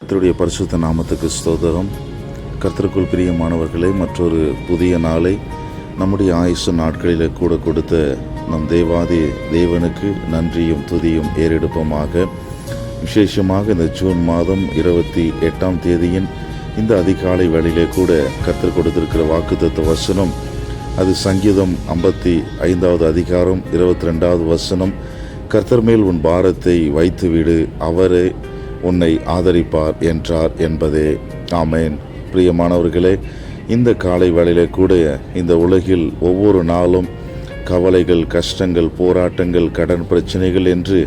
கர்த்தருடைய பரிசுத்த நாமத்துக்கு ஸ்தோத்திரம். கர்த்தருக்குள் பிரியமானவர்களே, மற்றொரு புதிய நாளை நம்முடைய ஆயுசு நாட்களில் கூட கொடுத்த நம் தேவாதி தேவனுக்கு நன்றியும் துதியும் ஏறெடுப்போமாக. விசேஷமாக இந்த ஜூன் மாதம் 28ஆம் தேதியின் இந்த அதிகாலை வேளையிலே கூட கர்த்தர் கொடுத்திருக்கிற வாக்குத்தத்த வசனம், அது சங்கீதம் 55வது அதிகாரம் 22வது வசனம். கர்த்தர் மேல் உன் பாரத்தை வைத்துவிடு, அவரே உன்னை ஆதரிப்பார் என்றார் என்பதே. ஆமேன். பிரியமானவர்களே, இந்த காலை வேளையிலே கூட இந்த உலகில் ஒவ்வொரு நாளும் கவலைகள், கஷ்டங்கள், போராட்டங்கள், கடன் பிரச்சனைகள் என்று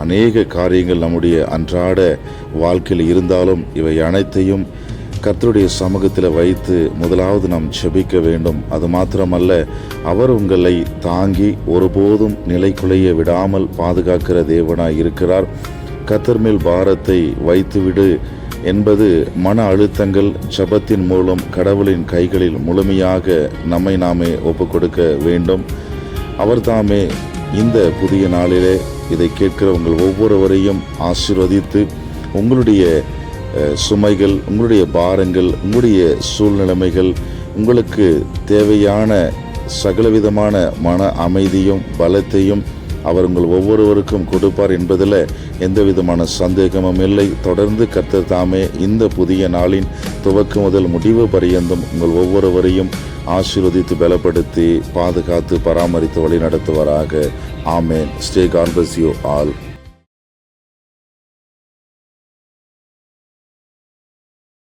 அநேக காரியங்கள் நம்முடைய அன்றாட வாழ்க்கையில் இருந்தாலும் இவை அனைத்தையும் கர்த்தருடைய சமூகத்தில் வைத்து முதலாவது நாம் ஜெபிக்க வேண்டும். அது மாத்திரமல்ல, அவர் உங்களை தாங்கி ஒருபோதும் நிலைக்குலைய விடாமல் பாதுகாக்கிற தேவனாய் இருக்கிறார். கர்த்தர் மேல் பாரத்தை வைத்துவிடு என்பது மன அழுத்தங்கள் ஜெபத்தின் மூலம் கடவுளின் கைகளில் முழுமையாக நம்மை நாமே ஒப்புக் கொடுக்க வேண்டும். அவர் தாமே இந்த புதிய நாளிலே இதை கேட்கிற உங்கள் ஒவ்வொருவரையும் ஆசீர்வதித்து உங்களுடைய சுமைகள், உங்களுடைய பாரங்கள், உங்களுடைய சூழ்நிலைமைகள், உங்களுக்கு தேவையான சகலவிதமான மன அமைதியும் பலத்தையும் அவர் உங்கள் ஒவ்வொருவருக்கும் கொடுப்பார் என்பதில் எந்த விதமான சந்தேகமும் இல்லை. தொடர்ந்து கர்த்தர் தாமே இந்த புதிய நாளின் துவக்கம் முதல் முடிவு பரியந்தம் உங்கள் ஒவ்வொருவரையும் ஆசீர்வதித்து பலப்படுத்தி பாதுகாத்து பராமரித்து வழி நடத்துவாராக. Amen. Stay God bless you all.